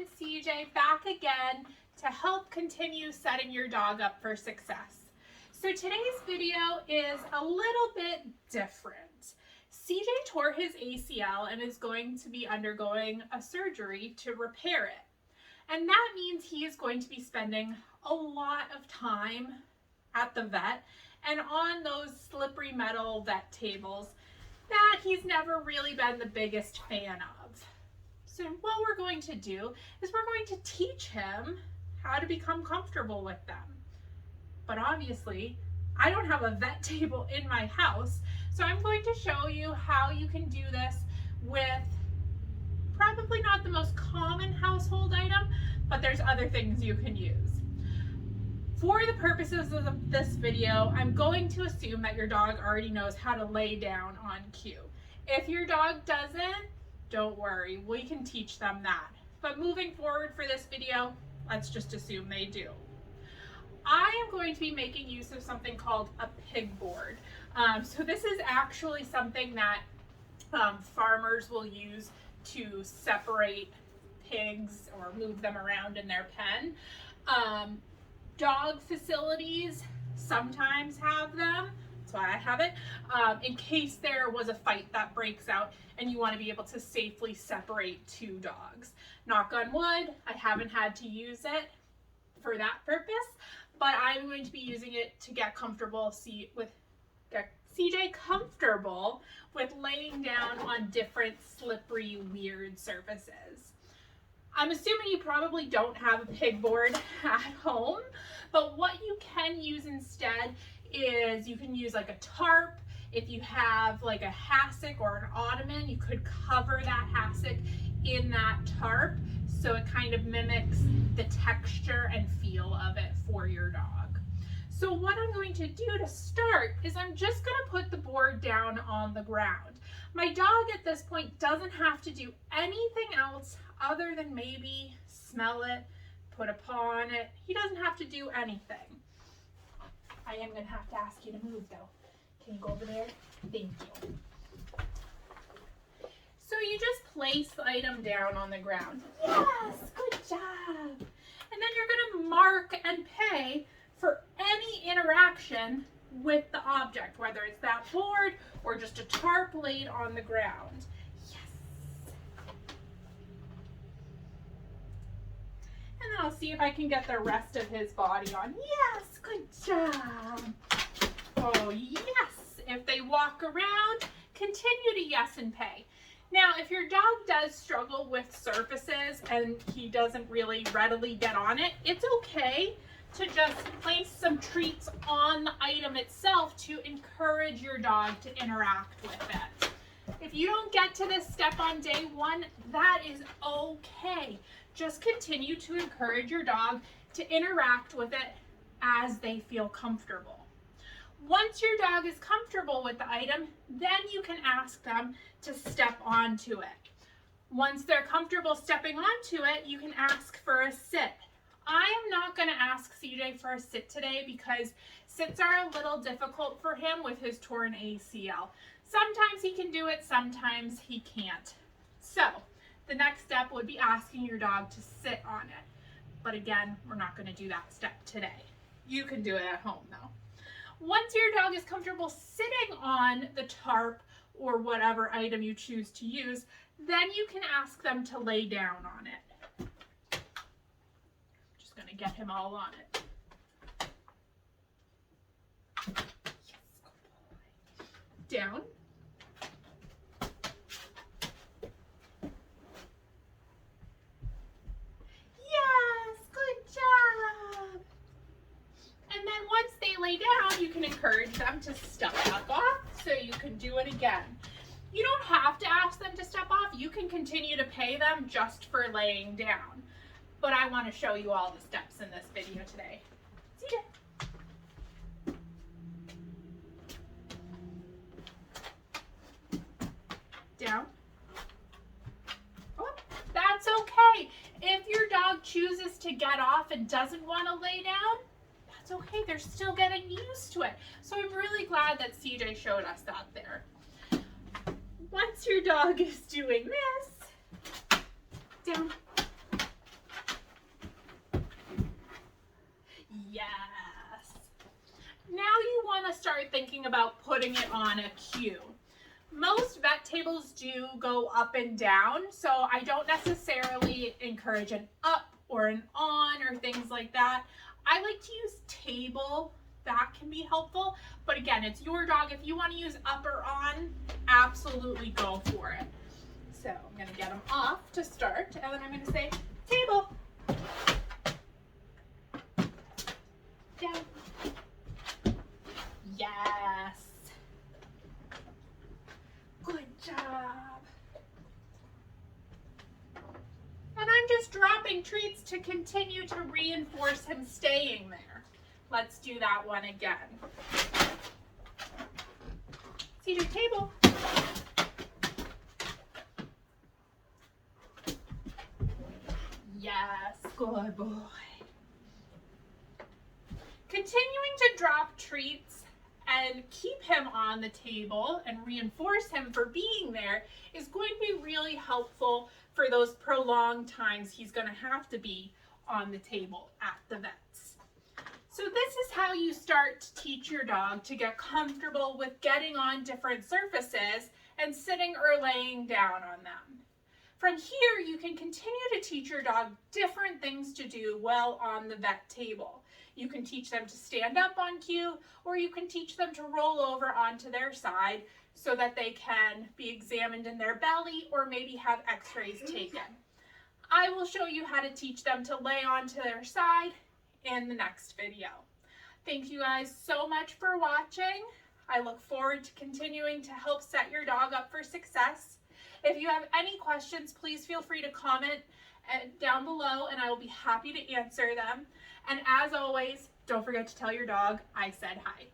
and CJ back again to help continue setting your dog up for success. So today's video is a little bit different. CJ tore his ACL and is going to be undergoing a surgery to repair it. And that means he is going to be spending a lot of time at the vet and on those slippery metal vet tables that he's never really been the biggest fan of. So what we're going to do is we're going to teach him how to become comfortable with them. But obviously, I don't have a vet table in my house, so I'm going to show you how you can do this with probably not the most common household item, but there's other things you can use. For the purposes of this video, I'm going to assume that your dog already knows how to lay down on cue. If your dog doesn't, don't worry, we can teach them that. But moving forward for this video, let's just assume they do. I am going to be making use of something called a pig board. So this is actually something that farmers will use to separate pigs or move them around in their pen. Dog facilities sometimes have them. That's why I have it. In case there was a fight that breaks out and you want to be able to safely separate two dogs. Knock on wood, I haven't had to use it for that purpose, but I'm going to be using it to get CJ comfortable with laying down on different slippery, weird surfaces. I'm assuming you probably don't have a pig board at home, but what you can use instead is you can use like a tarp. If you have like a hassock or an ottoman, you could cover that hassock in that tarp so it kind of mimics the texture and feel of it for your dog. So what I'm going to do to start is I'm just going to put the board down on the ground. My dog at this point doesn't have to do anything else other than maybe smell it, put a paw on it. He doesn't have to do anything. I am going to have to ask you to move though. Can you go over there? Thank you. So you just place the item down on the ground. Yes, good job. And then you're going to mark and pay for any interaction with the object, whether it's that board or just a tarp laid on the ground. Yes. And then I'll see if I can get the rest of his body on. Yes, good job. Oh, yes. If they walk around, continue to yes and pay. Now, if your dog does struggle with surfaces and he doesn't really readily get on it, it's okay to just place some treats on the item itself to encourage your dog to interact with it. If you don't get to this step on day one, that is okay. Just continue to encourage your dog to interact with it as they feel comfortable. Once your dog is comfortable with the item, then you can ask them to step onto it. Once they're comfortable stepping onto it, you can ask for a sit. I am not going to ask CJ for a sit today because sits are a little difficult for him with his torn ACL. Sometimes he can do it, sometimes he can't. So the next step would be asking your dog to sit on it. But again, we're not going to do that step today. You can do it at home though. Once your dog is comfortable sitting on the tarp or whatever item you choose to use, then you can ask them to lay down on it. Just going to get him all on it. Yes, good boy. Down. Yes, good job. And then once they lay down, you can encourage them to step back off so you can do it again. You don't have to ask them to step off. You can continue to pay them just for laying down. But I want to show you all the steps in this video today. See ya. Down. Oh, that's okay. If your dog chooses to get off and doesn't want to lay down, that's okay. They're still getting used to it. So I'm really glad that CJ showed us that there. Once your dog is doing this, down, want to start thinking about putting it on a cue. Most vet tables do go up and down, so I don't necessarily encourage an up or an on or things like that. I like to use table. That can be helpful, but again, it's your dog. If you want to use up or on, absolutely go for it. So I'm going to get them off to start, and then I'm going to say table. Down. Yes. Good job. And I'm just dropping treats to continue to reinforce him staying there. Let's do that one again. CJ, table. Yes, good boy. Continuing to drop treats and keep him on the table and reinforce him for being there is going to be really helpful for those prolonged times he's going to have to be on the table at the vet's. So this is how you start to teach your dog to get comfortable with getting on different surfaces and sitting or laying down on them. From here, you can continue to teach your dog different things to do while on the vet table. You can teach them to stand up on cue, or you can teach them to roll over onto their side so that they can be examined in their belly or maybe have x-rays taken. I will show you how to teach them to lay onto their side in the next video. Thank you guys so much for watching. I look forward to continuing to help set your dog up for success. If you have any questions, please feel free to comment down below and I will be happy to answer them. And as always, don't forget to tell your dog I said hi.